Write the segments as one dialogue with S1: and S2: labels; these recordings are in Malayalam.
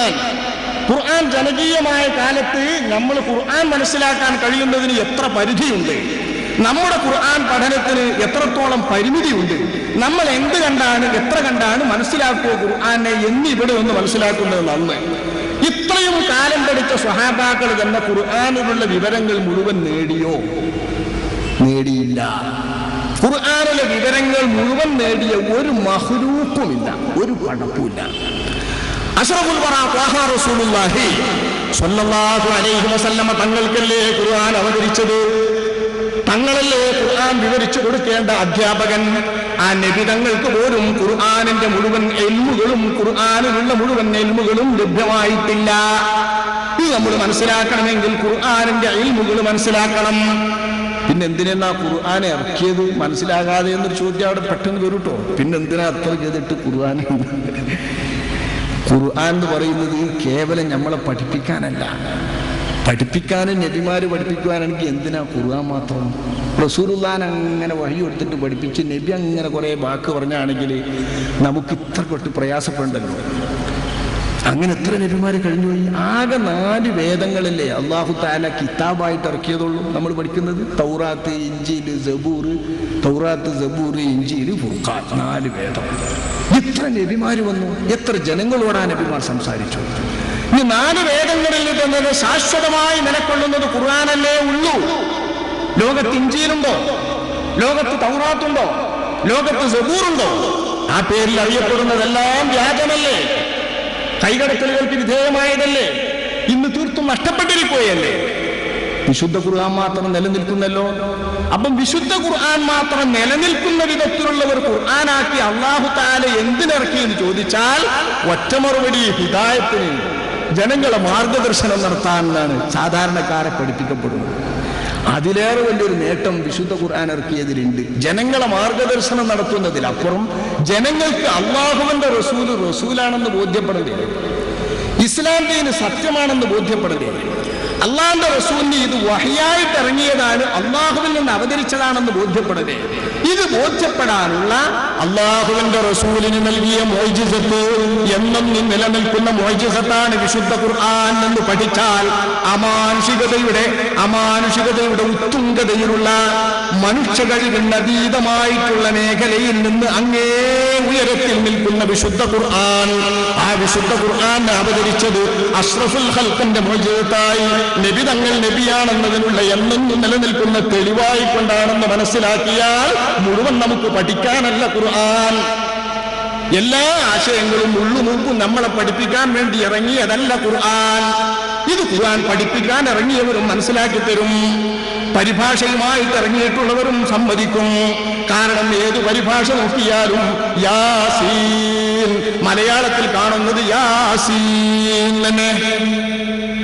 S1: ഖുർആൻ. ഖുർആൻ ജനകീയമായ കാലത്ത് നമ്മൾ ഖുർആൻ മനസ്സിലാക്കാൻ കഴിയുന്നതിന് എത്ര പരിധിയുണ്ട്, നമ്മുടെ ഖുർആൻ പഠനത്തിന് എത്രത്തോളം പരിമിതിയുണ്ട്, നമ്മൾ എന്ത് കണ്ടാണ് എത്ര കണ്ടാണ് മനസ്സിലാക്കുക ഖുർആനെ എന്നിവിടെ ഒന്ന് മനസ്സിലാക്കുന്നത് നന്ന്. ഇത്രയും കാലം പഠിച്ച സ്വഹാബാക്കൾ തന്നെ ഖുർആനിലുള്ള വിവരങ്ങൾ മുഴുവൻ നേടിയോ? നേടിയില്ല. ഖുർആനിലെ വിവരങ്ങൾ മുഴുവൻ നേടിയ ഒരു മഖ്ലൂഖുമില്ല, ഒരു പടപ്പുമില്ല. അഷ്റഫുൽ വറ ത്വാഹ റസൂലുള്ളാഹി സ്വല്ലല്ലാഹു അലൈഹി വസല്ലമ തങ്ങൾക്കല്ലേ ഖുർആൻ അവതരിച്ചത്, തങ്ങളല്ലേ ഖുർആൻ വിവരിച്ചു കൊടുക്കേണ്ട അധ്യാപകൻ. ആ നബി തങ്ങൾക്ക് പോലും ഖുർആനിന്റെ മുഴുവൻ ഇൽമുകളും ഖുർആനിലുള്ള മുഴുവൻ ഇൽമുകളും ലഭ്യമായിട്ടില്ല. ഇത് നമ്മൾ മനസ്സിലാക്കണമെങ്കിൽ ഖുർആനിന്റെ ഇൽമുകൾ മനസ്സിലാക്കണം. പിന്നെ എന്തിനാ ഖുർആനെ ഇറക്കിയത് മനസ്സിലാകാതെ എന്നൊരു ചോദ്യം അവിടെ പെട്ടെന്ന് വരും കേട്ടോ. പിന്നെ എന്തിനാ അത്ര ചെയ്തിട്ട് ഖുർആൻ എന്ന് പറയുന്നത് കേവലം നമ്മളെ പഠിപ്പിക്കാനല്ല, പഠിപ്പിക്കാനും നബിമാര് പഠിപ്പിക്കുവാനാണെങ്കിൽ എന്തിനാ ഖുർആൻ മാത്രം? റസൂലുള്ളാഹിനെ അങ്ങനെ വഹി കൊടുത്തിട്ട് പഠിപ്പിച്ച് നബി അങ്ങനെ കുറെ വാക്ക് പറഞ്ഞാണെങ്കിൽ നമുക്ക് ഇത്ര തൊട്ട് പ്രയാസപ്പെടണ്ടല്ലോ. അങ്ങനെ എത്ര നബിമാര് കഴിഞ്ഞുപോയി. ആകെ 4 വേദങ്ങളല്ലേ അല്ലാഹു തആല കിതാബായിട്ട് ഇറക്കിയതുള്ളൂ നമ്മൾ പഠിക്കുന്നത്. തൗറാത്ത്, ഇഞ്ചീൽ, സബൂർ. തൗറാത്ത്, സബൂർ, ഇഞ്ചീൽ, ഫുർഖാൻ, 4 വേദം. എത്ര നബിമാര് വന്നു, എത്ര ജനങ്ങളോടാ നബിമാർ സംസാരിച്ചു. ഈ 4 വേദങ്ങളിൽ തന്നെ ശാശ്വതമായി നിലകൊള്ളുന്നത് ഖുർആനല്ലേ ഉള്ളൂ. ലോകത്ത് ഇഞ്ചീലുണ്ടോ? ലോകത്ത് തൗറാത്തുണ്ടോ? ലോകത്ത് സബൂറുണ്ടോ? ആ പേരിൽ അറിയപ്പെടുന്നതെല്ലാം വ്യാജമല്ലേ, കൈകടത്തലുകൾക്ക് വിധേയമായതല്ലേ, ഇന്ന് തീർത്തും നഷ്ടപ്പെട്ടിരിക്കുകയല്ലേ. വിശുദ്ധ ഖുർആൻ മാത്രം നിലനിൽക്കുന്നല്ലോ. അപ്പം വിശുദ്ധ ഖുർആൻ മാത്രം നിലനിൽക്കുന്ന വിധത്തിലുള്ളവർ ഖുർആനാക്കി അല്ലാഹു തആല എന്തിനിറക്കി എന്ന് ചോദിച്ചാൽ ഒറ്റ മറുപടി, ഹിദായത്തിന്, ജനങ്ങളെ മാർഗദർശനം നടത്താനാണ് സാധാരണക്കാരെ പഠിപ്പിക്കപ്പെടുന്നത്. അതിലേറെ വലിയൊരു നേട്ടം വിശുദ്ധ ഖുർആൻ ഇറക്കിയതിലുണ്ട്. ജനങ്ങളെ മാർഗദർശനം നടത്തുന്നതിലപ്പുറം ജനങ്ങൾക്ക് അല്ലാഹുവിന്റെ റസൂലാണെന്ന് ബോധ്യപ്പെടലേ, ഇസ്ലാം ദീന് സത്യമാണെന്ന് ബോധ്യപ്പെടലേ, അള്ളാഹുവിന്റെ റസൂലിന് ഇത് വഹ്യായിട്ട് ഇറങ്ങിയതാണ്, അള്ളാഹുവിൽ നിന്ന് അവതരിച്ചതാണെന്ന് ബോധ്യപ്പെടലേ. ഇത് ബോധ്യപ്പെടാനുള്ള അള്ളാഹുവിന്റെ റസൂലിന് നൽകിയ മുഅ്ജിസത്ത് എന്നും നിലനിൽക്കുന്ന മുഅ്ജിസത്താണ് വിശുദ്ധ ഖുർആൻ എന്ന് പഠിച്ചാൽ അമാനുഷികതയുടെ ഉത്തുംഗതയിലുള്ള മനുഷ്യ കഴിവിന് അതീതമായിട്ടുള്ള മേഖലയിൽ നിന്ന് അങ്ങേ ഉയരത്തിൽ നിൽക്കുന്ന വിശുദ്ധ ഖുർആൻ, ആ വിശുദ്ധ ഖുർആൻ അവതരിച്ചത് അഷ്റഫുൽ ഖൽഖിന്റെ മുഅ്ജിസത്തായി നബി തങ്ങൾ നബിയാണെന്നതിനുള്ള എന്നും നിലനിൽക്കുന്ന തെളിവായി കൊണ്ടാണെന്ന് മനസ്സിലാക്കിയാൽ മുഴുവൻ നമുക്ക് പഠിക്കാനല്ല ഖുർആൻ. എല്ലാ ആശയങ്ങളും ഉള്ളുനൂക്കും നമ്മളെ പഠിപ്പിക്കാൻ വേണ്ടി ഇറങ്ങിയതല്ല ഖുർആൻ. ഇത് ഖുർആൻ പഠിപ്പിക്കാൻ ഇറങ്ങിയവരും മനസ്സിലാക്കി തരും, പരിഭാഷയുമായിട്ട് ഇറങ്ങിയിട്ടുള്ളവരും സമ്മതിക്കും. കാരണം ഏത് പരിഭാഷ നോക്കിയാലും യാസീൻ, മലയാളത്തിൽ കാണുന്നത് യാസീൻ തന്നെ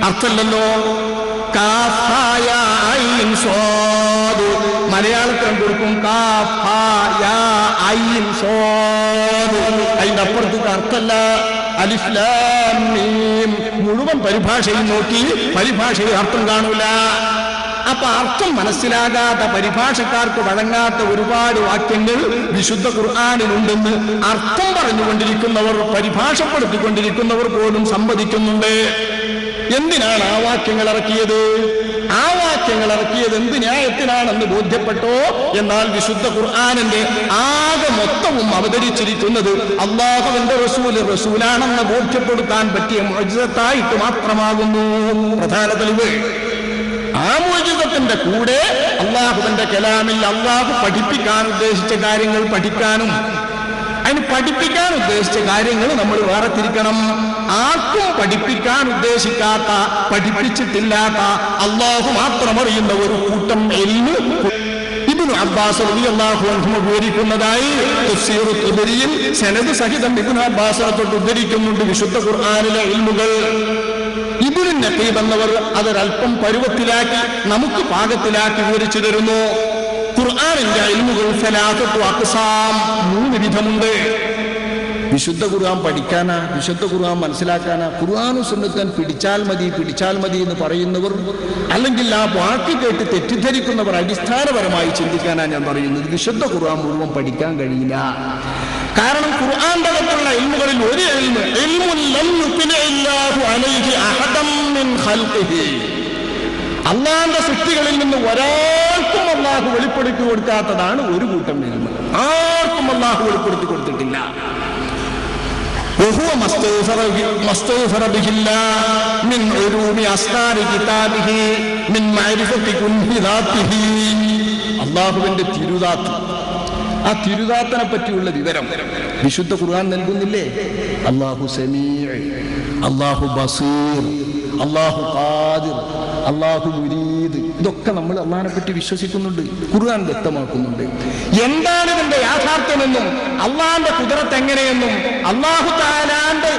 S1: അർത്ഥമല്ലല്ലോ. മലയാളത്തിൽ കൊടുക്കും അതിന്റെ അപ്പുറത്തേക്ക് അർത്ഥമല്ല. അലിഫ് ലാം മീം മുഴുവൻ പരിഭാഷയും നോക്കി പരിഭാഷയിൽ അർത്ഥം കാണൂല. അപ്പൊ അർത്ഥം മനസ്സിലാകാത്ത, പരിഭാഷക്കാർക്ക് വഴങ്ങാത്ത ഒരുപാട് വാക്യങ്ങൾ വിശുദ്ധ ഖുർആനിലുണ്ടെന്ന് അർത്ഥം പറഞ്ഞുകൊണ്ടിരിക്കുന്നവർ, പരിഭാഷപ്പെടുത്തിക്കൊണ്ടിരിക്കുന്നവർ പോലും സമ്മതിക്കുന്നുണ്ട്. എന്തിനാണ് ആ വാക്യങ്ങൾ ഇറക്കിയത്? ആ വാക്യങ്ങൾ ഇറക്കിയത് എന്ത് ന്യായത്തിനാണെന്ന് ബോധ്യപ്പെട്ടോ. എന്നാൽ വിശുദ്ധ ഖുർആനിന്റെ ആകെ മൊത്തവും അവതരിച്ചിരിക്കുന്നത് അല്ലാഹുവിന്റെ റസൂലാണെന്ന് ബോധ്യപ്പെടുത്താൻ പറ്റിയ മുഅ്ജിസത്തായിട്ട് മാത്രമാകുന്നു. പ്രധാന തെളിവ് ആ മുഅ്ജിസത്തിന്റെ കൂടെ അല്ലാഹുവിന്റെ കലാമിൽ അല്ലാഹു പഠിപ്പിക്കാൻ ഉദ്ദേശിച്ച കാര്യങ്ങൾ പഠിക്കാനും അതിന് പഠിപ്പിക്കാൻ ഉദ്ദേശിച്ച കാര്യങ്ങൾ നമ്മൾ വേറെ തിരിക്കണം. ആർക്കും പഠിപ്പിക്കാൻ ഉദ്ദേശിക്കാത്ത, പഠിപ്പിച്ചിട്ടില്ലാത്ത, അല്ലാഹു മാത്രം അറിയുന്ന ഒരു കൂട്ടം ഇൽമ് ഇബ്നു അബ്ബാസ് റളിയല്ലാഹു അൻഹു വിവരിക്കുന്നതായി തഫ്സീർ ത്വബരിയിൽ സനദ് സഹിതം ഇബ്നു അബ്ബാസിനെ തൊട്ട് ഉദ്ധരിക്കുന്നുണ്ട് വിശുദ്ധ ഖുർആനിലെ ഇൽമുകൾ. ഇബ്നു നഖീബ് എന്നവർ അതൊരൽപ്പം പരുവത്തിലാക്കി നമുക്ക് പാകത്തിലാക്കി വിവരിച്ചു തരുന്നു. ഖുർആനിന്റെ ഇൽമുകൾ സലാസത്തു അഖ്സാം, 3 വിധമുണ്ട്. വിശുദ്ധ ഖുർആൻ പഠിക്കാനാ, വിശുദ്ധ ഖുർആൻ മനസ്സിലാക്കാനാ, ഖുർആനും സുന്നത്തും പിടിച്ചാൽ മതി എന്ന് പറയുന്നവർ, അല്ലെങ്കിൽ ആ വാക്ക് കേട്ട് തെറ്റിദ്ധരിക്കുന്നവർ അടിസ്ഥാനപരമായി ചിന്തിക്കാനാ ഞാൻ പറയുന്നത്. വിശുദ്ധ ഖുർആൻ മുഴുവൻ പഠിക്കാൻ കഴിയില്ല. കാരണം ഖുർആന്റെ അകത്തുള്ള ഇൽമുകളിൽ ഒരു ഇൽമുൻ ലം യുഖ്നിഇല്ലാഹു
S2: അലൈഹി അഹദൻ മിൻ ഖൽഖിഹി. അള്ളാന്റെ സൃഷ്ടികളിൽ നിന്ന് ഒരാൾക്കും അള്ളാഹു വെളിപ്പെടുത്തി കൊടുക്കാത്തതാണ് ഒരു കൂട്ടം ഇൽമ്. ആർക്കും അള്ളാഹു വെളിപ്പെടുത്തി കൊടുത്തിട്ടില്ല. وهو مستغفر به الله من علوم أسرار كتابه من معرفة كنه ذاته. അള്ളാഹുവിന്റെ തിരുദാത്ത്, ആ തിരുദാത്തിനെ പറ്റിയുള്ള വിവരം വിശുദ്ധ ഖുർആൻ നൽകുന്നില്ലേ? അല്ലാഹു സമീഅ്, അല്ലാഹു ബസീർ, അല്ലാഹു ഖാദിർ, അല്ലാഹു മുരീദ്. ഇതൊക്കെ നമ്മൾ അള്ളാഹിനെ പറ്റി വിശ്വസിക്കുന്നുണ്ട്. ഖുർആൻ വ്യക്തമാക്കുന്നുണ്ട് എന്താണ് ഇതിന്റെ യാഥാർത്ഥ്യമെന്നും അള്ളാഹിന്റെ കുദറത്ത് എങ്ങനെയെന്നും അല്ലാഹു തആലാന്റെ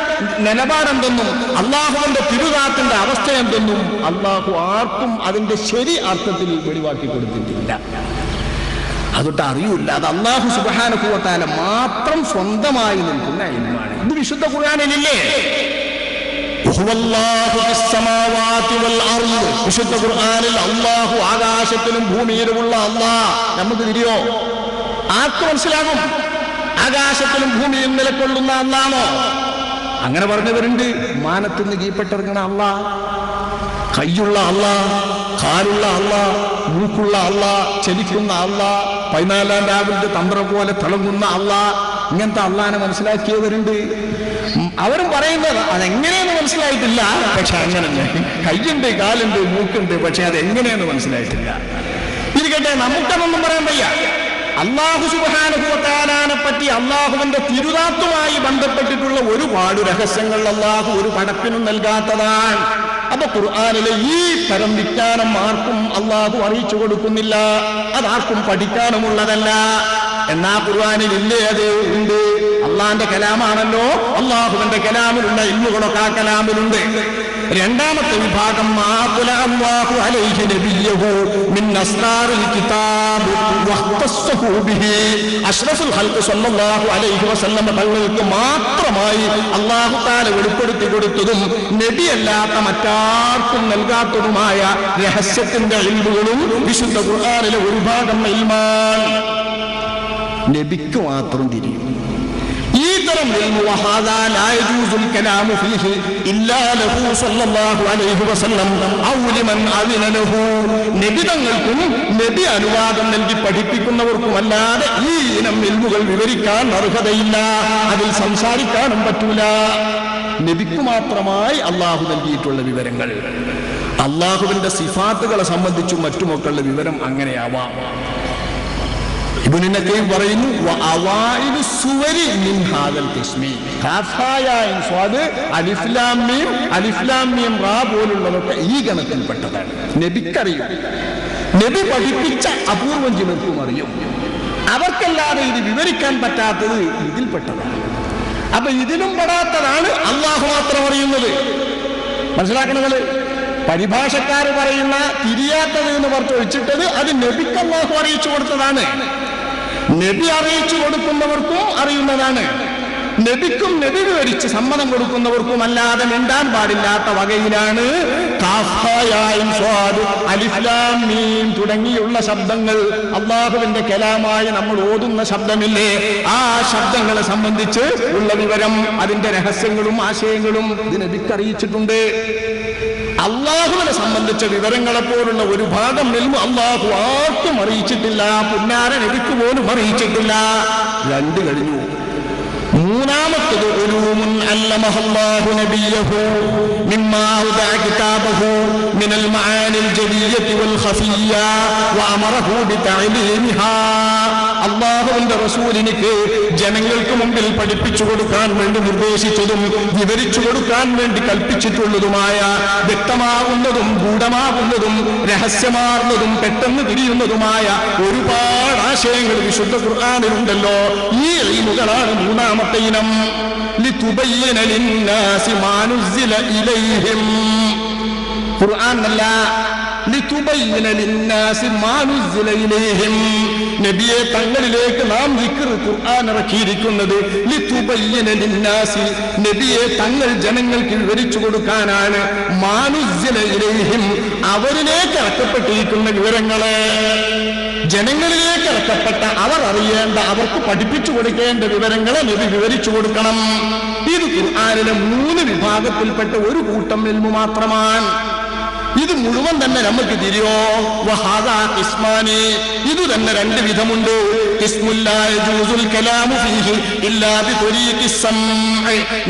S2: നിലപാടെന്തെന്നും അള്ളാഹുവിന്റെ തിരുദാത്തിന്റെ അവസ്ഥ എന്തെന്നും അള്ളാഹു ആർക്കും അതിന്റെ ശരി അർത്ഥത്തിൽ വെളിവാക്കി കൊടുത്തിട്ടില്ല. അതൊട്ട് അറിയില്ല. അത് അല്ലാഹു സുബ്ഹാനഹു വ തആല മാത്രം സ്വന്തമായി നിൽക്കുന്ന ഇൽമാണ്. ഇത് വിശുദ്ധ ഖുർആനിലില്ലേ? വിശുദ്ധ ഖുർആനിൽ അല്ലാഹു ആകാശത്തിലും ഭൂമിയിലുമുള്ള അല്ലാഹ് നമുക്ക് തിരിയോ? ആർക്ക് മനസ്സിലാകും? ആകാശത്തിലും ഭൂമിയിലും നിലകൊള്ളുന്ന അല്ലാഹോ? അങ്ങനെ പറഞ്ഞവരുണ്ട്. മാനത്തുനിന്ന് കീഴ്പ്പെട്ടിറങ്ങണ അല്ലാഹ്, കയ്യുള്ള അല്ലാഹ്, കാലുള്ള അല്ലാഹ്, മൂക്കുള്ള അല്ലാഹ്, ചലിക്കുന്ന അല്ലാഹ്, 14 രാവിലത്തെ തന്ത്രം പോലെ തിളങ്ങുന്ന അല്ലാഹ്. ഇങ്ങനത്തെ അല്ലാഹനെ മനസ്സിലാക്കിയവരുണ്ട്. അവരും പറയുന്നത് അതെങ്ങനെയെന്ന് മനസ്സിലായിട്ടില്ല. പക്ഷെ അങ്ങനെ കയ്യുണ്ട്, കാലുണ്ട്, മൂക്കുണ്ട്, പക്ഷെ അതെങ്ങനെയെന്ന് മനസ്സിലായിട്ടില്ല. ഇരിക്കട്ടെ, നമുക്കതൊന്നും പറയാൻ വയ്യ. അല്ലാഹു സുബ്ഹാനഹു വ തആലയെ പറ്റി അല്ലാഹുവിന്റെ തിരുദാത്തുമായി ബന്ധപ്പെട്ടിട്ടുള്ള ഒരുപാട് രഹസ്യങ്ങൾ അല്ലാഹു ഒരു പടപ്പിനും നൽകാത്തതാണ്. അപ്പൊ ഖുർആനിലെ ഈ തരം വിജ്ഞാനം ആർക്കും അല്ലാഹു അറിയിച്ചു കൊടുക്കുന്നില്ല. അതാർക്കും പഠിക്കാനുമുള്ളതല്ല. എന്നാ ഖുർആനിൽ ഇല്ലേ? അത് ഉണ്ട്. അള്ളാന്റെ കലാമാണല്ലോ. അള്ളാഹുവിന്റെ കലാമിലുള്ള ഇൽമുകളൊക്കെ ആ കലാമിലുണ്ട്. രണ്ടാമത്തെ വിഭാഗം അല്ലാഹു അലൈഹി നബിയ്യഹു മിൻ അസ്റാറിൽ കിതാബ് വഖ്തസ്സഹു ബിഹി. അഷ്റഫുൽ ഖൽഖ് സല്ലല്ലാഹു അലൈഹി വസല്ലം തങ്ങൾക്ക് മാത്രമായി അല്ലാഹു തആല വെളിപ്പെടുത്തി കൊടുത്തതും നബിയല്ലാത്ത മറ്റാർക്കും നൽകാത്തതുമായ രഹസ്യത്തിന്റെ ഇൽമുകളും വിശുദ്ധ ഖുർആനിലെ ഒരു ഭാഗം ഇൽമാണ്. നബിക്ക് മാത്രം തിരിയും. ഈ തരം ഇൽമു വഹാദാ ലാ യജൂസുൽ കലാമു ഫീഹി ഇല്ലാ ലഹു സല്ലല്ലാഹു അലൈഹി വസല്ലം ഔ ലിമൻ അദിന ലഹു. നബി തങ്ങൾക്കും നബി അനുവാദം നൽകി പഠിപ്പിക്കുന്നവർക്കും അല്ലാതെ ഈ ഇനം ഇൽമുകൾ വിവരിക്കാൻ അർഹതയില്ല. അതിൽ സംസാരിക്കാനും പറ്റൂല. നബിക്ക് മാത്രമായി അള്ളാഹു നൽകിയിട്ടുള്ള വിവരങ്ങൾ, അള്ളാഹുവിന്റെ സിഫാത്തുകളെ സംബന്ധിച്ചും മറ്റുമൊക്കെയുള്ള വിവരം അങ്ങനെയാവാം. ഇബ്നു നഖീം പറയുന്നു വഅവായിദു സുവരി മിൻ ഹാദൽ ഖിസ്മി. ഖാഫായ ഇൻ സ്വാദ് അലിഫ് ലാം മീം, അലിഫ് ലാം മീം റാ പോലുള്ളതൊക്കെ ഈ ഗണത്തിൽപ്പെട്ടതാണ്. നബിക്കറിയും. നബി പഠിപ്പിച്ച അപൂർവം ചിലർക്കും അറിയും. അവർക്കല്ലാതെ ഇത് വിവരിക്കാൻ പറ്റാത്തത് ഇതിൽപ്പെട്ടതാണ്. അപ്പൊ ഇതിലും പെടാത്തതാണ് അള്ളാഹു മാത്രം അറിയുന്നത്. മനസ്സിലാക്കണത്? പരിഭാഷക്കാർ പറയുന്ന തിരിയാത്തത് എന്ന് പറഞ്ഞ് ഒഴിച്ചിട്ടത് അത് നബിക്ക് അല്ലാഹു അറിയിച്ചു കൊടുത്തതാണ്. നബി അറിയിച്ചു കൊടുക്കുന്നവർക്കും അറിയുന്നതാണ്. നബിക്കും നബി വിവരിച്ച് സമ്മതം കൊടുക്കുന്നവർക്കും അല്ലാതെ മിണ്ടാൻ പാടില്ലാത്ത വകയിലാണ് അലിഫ് ലാം മീം തുടങ്ങിയുള്ള ശബ്ദങ്ങൾ. അള്ളാഹുവിന്റെ കലാമായി നമ്മൾ ഓതുന്ന ശബ്ദമില്ലേ, ആ ശബ്ദങ്ങളെ സംബന്ധിച്ച് ഉള്ള വിവരം, അതിന്റെ രഹസ്യങ്ങളും ആശയങ്ങളും ഇത് നബിക്ക് അറിയിച്ചിട്ടുണ്ട്. അള്ളാഹുവിനെ സംബന്ധിച്ച വിവരങ്ങളെ പോലുള്ള ഒരു ഭാഗം ഇൽമു അള്ളാഹു ആർക്കും അറിയിച്ചിട്ടില്ല. പുന്നാര നബിക്ക് പോലും അറിയിച്ചിട്ടില്ല. 2 കഴിഞ്ഞു. മൂന്നാമത്തത് ഉലൂമുൻ അല്ലമഹല്ലാഹു നബിയഹു മിമ്മാ ഔദഅ കിതാബഹു മിനൽ മആനിൽ ജലിയ്യത്തി വൽ ഖഫിയ്യ വഅമറഹു ബിതഅലീമിഹാ. അല്ലാഹുവിന്റെ റസൂലിനിക്ക് ജനങ്ങൾക്ക് മുമ്പിൽ പഠിപ്പിച്ചു കൊടുക്കാൻ വേണ്ടി നിർദ്ദേശിച്ചതും വിവരിച്ചു കൊടുക്കാൻ വേണ്ടി കൽപ്പിച്ചിട്ടുള്ളതുമായ വ്യക്തമാകുന്നതും ഗൂഢമാകുന്നതും രഹസ്യമാർന്നതും പെട്ടെന്ന് തിരിയുന്നതുമായ ഒരുപാട് ആശയങ്ങൾ വിശുദ്ധ ഖുർആനിലുണ്ടല്ലോ. ഈ ഇൽമുകളാണ് മൂന്നാമത്തെ ഇനം. ലിതുബയ്യിന ലിന്നാസി മാ നുസ്സില ഇലൈഹിം. ഖുർആൻ അല്ല, ലിതുബയ്യിന ലിന്നാസി മാ നുസ്സില ഇലൈഹിം. നബിയെ തങ്ങളിലേക്ക് നാം ദിക്ർ ഖുർആൻ ഇറക്കിയിരിക്കുന്നത് ലിതുബയ്യിന ലിന്നാസി, നബിയെ തങ്ങൾ ജനങ്ങൾക്ക് വിവരിച്ചു കൊടുക്കാനാണ്. മാ നുസ്സില ഇലൈഹിം, അവരിലേക്ക് ഇറക്കപ്പെട്ടിരിക്കുന്ന വിവരങ്ങളെ. ജനങ്ങളിലേക്ക് ഇറക്കപ്പെട്ട അവർ അറിയേണ്ട, അവർക്ക് പഠിപ്പിച്ചു കൊടുക്കേണ്ട വിവരങ്ങളെ നബി വിവരിച്ചു കൊടുക്കണം. ഇത് ഖുർആനിലെ 3 വിഭാഗത്തിൽപ്പെട്ട ഒരു കൂട്ടം ഇൽമു മാത്രമാണ്. ഇത് മുഴുവൻ തന്നെ നമുക്ക് തിരിയോ വഹാദാ ഇസ്മാനി, ഇത് തന്നെ 2 വിധമുണ്ട്.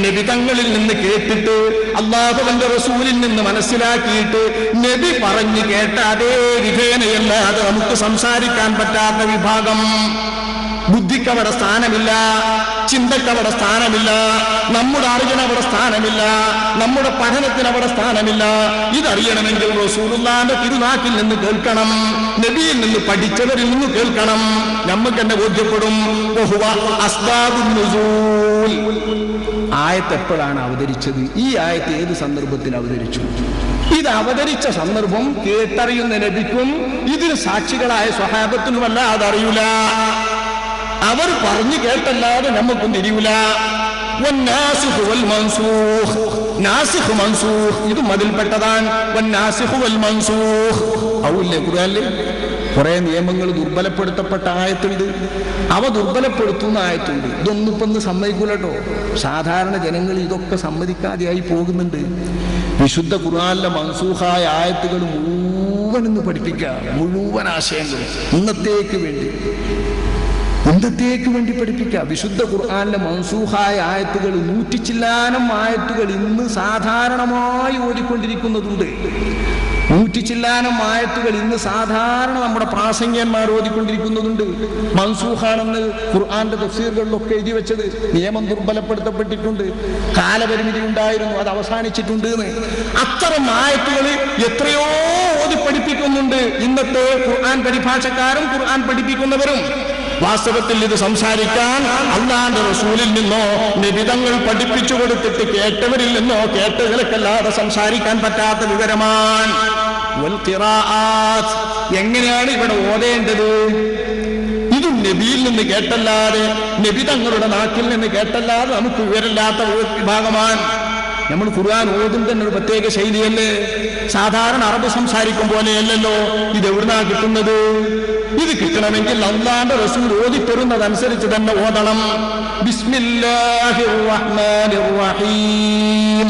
S2: നബി തങ്ങളിൽ നിന്ന് കേട്ടിട്ട് അല്ലാഹുവിന്റെ റസൂലിൽ നിന്ന് മനസ്സിലാക്കിയിട്ട് നബി പറഞ്ഞു കേട്ട അതേ വിധേനയല്ലാതെ നമുക്ക് സംസാരിക്കാൻ പറ്റാത്ത വിഭാഗം. ബുദ്ധിക്കവിടെ സ്ഥാനമില്ല, ചിന്തക്കവിടെ സ്ഥാനമില്ല, നമ്മുടെ അറിവിനവിടെ സ്ഥാനമില്ല, നമ്മുടെ പഠനത്തിനവിടെ സ്ഥാനമില്ല. ഇതറിയണമെങ്കിൽ റസൂലുള്ളാഹിന്റെ തിരുനാക്കിൽ നിന്ന് കേൾക്കണം, നബിയിൽ നിന്ന് പഠിച്ചവരിൽ നിന്ന് കേൾക്കണം. നമുക്ക് തന്നെ ബോധ്യപ്പെടും. അസ്ബാബുൻ നുസൂൽ. ആയത്ത് എപ്പോഴാണ് അവതരിച്ചത്? ഈ ആയത്ത് ഏത് സന്ദർഭത്തിൽ അവതരിച്ചു? ഇത് അവതരിച്ച സന്ദർഭം കേട്ടറിയുന്ന നബിക്കും ഇതിന് സാക്ഷികളായ സ്വഹാബത്തിനുമല്ല അതറിയൂല. അവർ പറഞ്ഞു കേട്ടല്ലാതെ നമുക്കും തിരിയൂല. ഇതും അതിൽപ്പെട്ടതാണ്. ഔല്ലേ ഖുർആനിൽ കുറെ നിയമങ്ങൾ ദുർബലപ്പെടുത്തപ്പെട്ട ആയത്തുണ്ട്, അവ ദുർബലപ്പെടുത്തുന്ന ആയത്തുണ്ട്. ഇതൊന്നും ഇപ്പം സമ്മതിക്കൂലട്ടോ. സാധാരണ ജനങ്ങൾ ഇതൊക്കെ സമ്മതിക്കാതെയായി പോകുന്നുണ്ട്. വിശുദ്ധ ഖുർആനിലെ മൻസൂഖായ ആയത്തുകൾ മുഴുവൻ ഇന്ന് പഠിപ്പിക്കുക, മുഴുവൻ ആശയങ്ങൾ ഇന്നത്തേക്ക് വേണ്ടി പഠിപ്പിക്കുക. വിശുദ്ധ ഖുർആനിലെ മൻസൂഖായ ആയത്തുകൾ 100 ചില്ലാനം ആയത്തുകൾ ഇന്ന് സാധാരണമായി ഓതിക്കൊണ്ടിരിക്കുന്നതുണ്ട്. 100 ചില്ലാനം ആയത്തുകൾ ഇന്ന് സാധാരണ നമ്മുടെ പ്രാസംഗ്യന്മാർ ഓതിക്കൊണ്ടിരിക്കുന്നതുണ്ട്. മൻസൂഖാണെന്ന് ഖുർആന്റെ തഫ്സീറുകളിലൊക്കെ എഴുതി വെച്ചത്. നിയമം ദുർബലപ്പെടുത്തപ്പെട്ടിട്ടുണ്ട്, കാലപരിമിതി ഉണ്ടായിരുന്നു, അത് അവസാനിച്ചിട്ടുണ്ട് എന്ന്. അത്തരം ആയത്തുകൾ എത്രയോ ഓതി പഠിപ്പിക്കുന്നുണ്ട് ഇന്നത്തെ ഖുർആൻ പരിഭാഷക്കാരും ഖുർആൻ പഠിപ്പിക്കുന്നവരും. വാസ്തവത്തിൽ ഇത് സംസാരിക്കാൻ അല്ലാഹുവിന്റെ റസൂലിൽ നിന്നോ നബിതങ്ങൾ പഠിപ്പിച്ചു കൊടുത്തിട്ട് കേട്ടവരിൽ നിന്നോ കേട്ടവരക്കല്ലാതെ സംസാരിക്കാൻ പറ്റാത്ത വിവരമാണ്. എങ്ങനെയാണ് ഇവിടെ ഓതേണ്ടത്? ഇതും നബിയിൽ നിന്ന് കേട്ടല്ലാതെ, നബിതങ്ങളുടെ നാക്കിൽ നിന്ന് കേട്ടല്ലാതെ നമുക്ക് വിവരമില്ലാത്ത വിഭാഗമാണ്. നമ്മൾ ഖുർആൻ ഓതും തന്നെ ഒരു പ്രത്യേക ശൈലിയല്ലേ? സാധാരണ അറബ് സംസാരിക്കും പോലെയല്ലല്ലോ. ഇത് എവിടുന്നാ കിട്ടുന്നത്? ഇത് കിട്ടണമെങ്കിൽ അല്ലാഹുവിന്റെ റസൂൽ ഓതിത്തരുന്നതനുസരിച്ച് തന്നെ ഓതണം. ബിസ്മില്ലാഹിർ റഹ്മാനിർ റഹീം.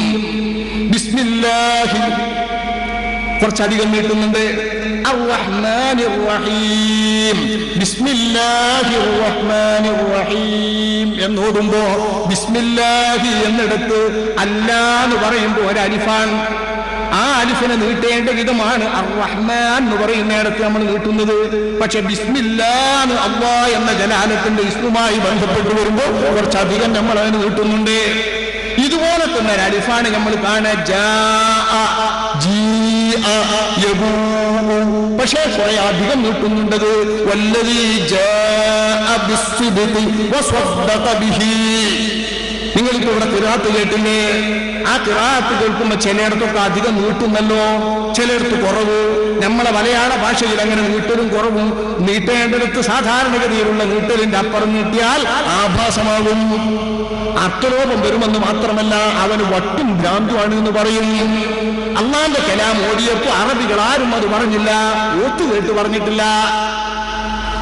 S2: ബിസ്മില്ലാഹി കുറച്ചധികം നീട്ടുന്നുണ്ട്. അർ-റഹ്മാനിർ റഹീം. ബിസ്മില്ലാഹിർ റഹ്മാനിർ റഹീം എന്നോടുമ്പോ ബിസ്മില്ലാഹി എന്നിടത്ത് അല്ലാ എന്ന് പറയുമ്പോൾ ഒരു അലിഫാൻ. ആ അലിഫിനെ നീട്ടേണ്ട വിധമാണ് അർ-റഹ്മാൻ എന്ന് പറയുന്നിടത്ത് നമ്മൾ നീട്ടുന്നത്. പക്ഷെ ബിസ്മില്ലാഹ് അല്ലാഹ് എന്ന ജലാലത്തിന്റെ ഇസ്മുമായി ബന്ധപ്പെട്ട് വരുമ്പോൾ കുറച്ചധികം നമ്മൾ അതിന് നീട്ടുന്നുണ്ട്. ഇതുപോലെ തന്നെ ഒരു അലിഫാണ് നമ്മൾ കാണുക. പക്ഷേ കുറെ അധികം നീട്ടുന്നുണ്ടത്. നിങ്ങളിപ്പോ ഇവിടെ ഖിറാഅത്ത് കേട്ടില്ലേ? ആ ഖിറാഅത്ത് കേൾക്കുമ്പോ ചിലയിടത്തൊക്കെ അധികം നീട്ടുന്നല്ലോ, ചിലയിടത്ത് കുറവ്. നമ്മളെ മലയാള ഭാഷയിൽ അങ്ങനെ നീട്ടലും കുറവും. നീട്ടേണ്ടടുത്ത് സാധാരണഗതിയിലുള്ള നീട്ടലിന്റെ അപ്പുറം നീട്ടിയാൽ ആഭാസമാകും, അർത്ഥലോപം വരുമെന്ന് മാത്രമല്ല അവന് വട്ടും ഭ്രാന്തുമാണ് എന്ന് പറയും. അല്ലാഹുവിന്റെ കലാം ഓടിയപ്പോ അറബികൾ ആരും അത് പറഞ്ഞില്ല, ഓത്തു കേട്ട് പറഞ്ഞിട്ടില്ല.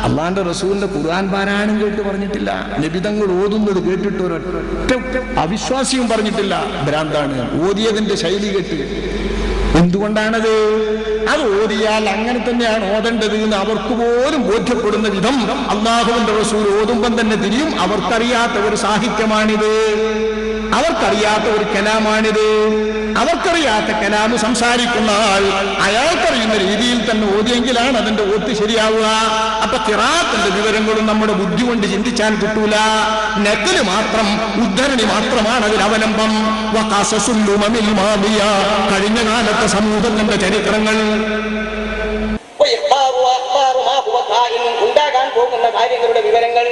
S2: അള്ളാന്റെ റസൂലിന്റെ ഖുർആൻ പാരായണം കേട്ട് പറഞ്ഞിട്ടില്ല. നബിതങ്ങൾ ഓതുന്നത് കേട്ടിട്ട് ഒരൊറ്റ അവിശ്വാസിയും പറഞ്ഞിട്ടില്ല ഭ്രാന്താണ്. ഓതിയതിന്റെ ശൈലി കേട്ട്. എന്തുകൊണ്ടാണത്? അത് ഓതിയാൽ അങ്ങനെ തന്നെയാണ് ഓതേണ്ടത് എന്ന് അവർക്ക് പോലും ബോധ്യപ്പെടുന്ന വിധം അല്ലാഹുവിന്റെ റസൂൽ ഓതുമ്പം തന്നെ തിരിയും. അവർക്കറിയാത്ത ഒരു സാഹിത്യമാണിത്, അവർക്കറിയാത്ത ഒരു കലാമാണിത്. അവർക്കറിയാത്ത കലാമ് സംസാരിക്കുന്ന ആൾ അയാൾക്കറിയുന്ന രീതിയിൽ തന്നെ ഓതിയെങ്കിലാണ് അതിന്റെ ഓത്ത് ശരിയാവുക. അപ്പൊ ഖിറാഅത്തിന്റെ വിവരങ്ങളും നമ്മുടെ ബുദ്ധി കൊണ്ട് ചിന്തിച്ചാൽ കിട്ടൂല. നഖല് മാത്രം, ഉദ്ധരണി മാത്രമാണ് അതിൽ അവലംബം. കഴിഞ്ഞ കാലത്തെ സമൂഹത്തിന്റെ ചരിത്രങ്ങൾ, ഉണ്ടാകാൻ പോകുന്ന കാര്യങ്ങളുടെ വിവരങ്ങൾ,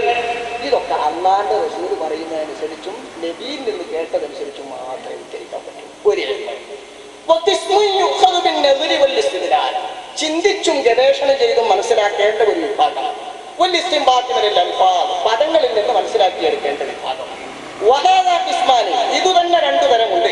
S2: ഇതൊക്കെ അല്ലാഹുവിന്റെ റസൂൽ പറയുന്നതനുസരിച്ചും നബിയിൽ നിന്ന് കേട്ടതനുസരിച്ചും മാത്രമേ ഉദ്ധരിക്കാൻ പറ്റൂ. ചിന്തിച്ചും ഗവേഷണം ചെയ്തും മനസ്സിലാക്കേണ്ട ഒരു വിഭാഗം. പദങ്ങളിൽ നിന്ന് മനസ്സിലാക്കിയെടുക്കേണ്ട വിഭാഗം. ഇത് തന്നെ 2 തരമുണ്ട്.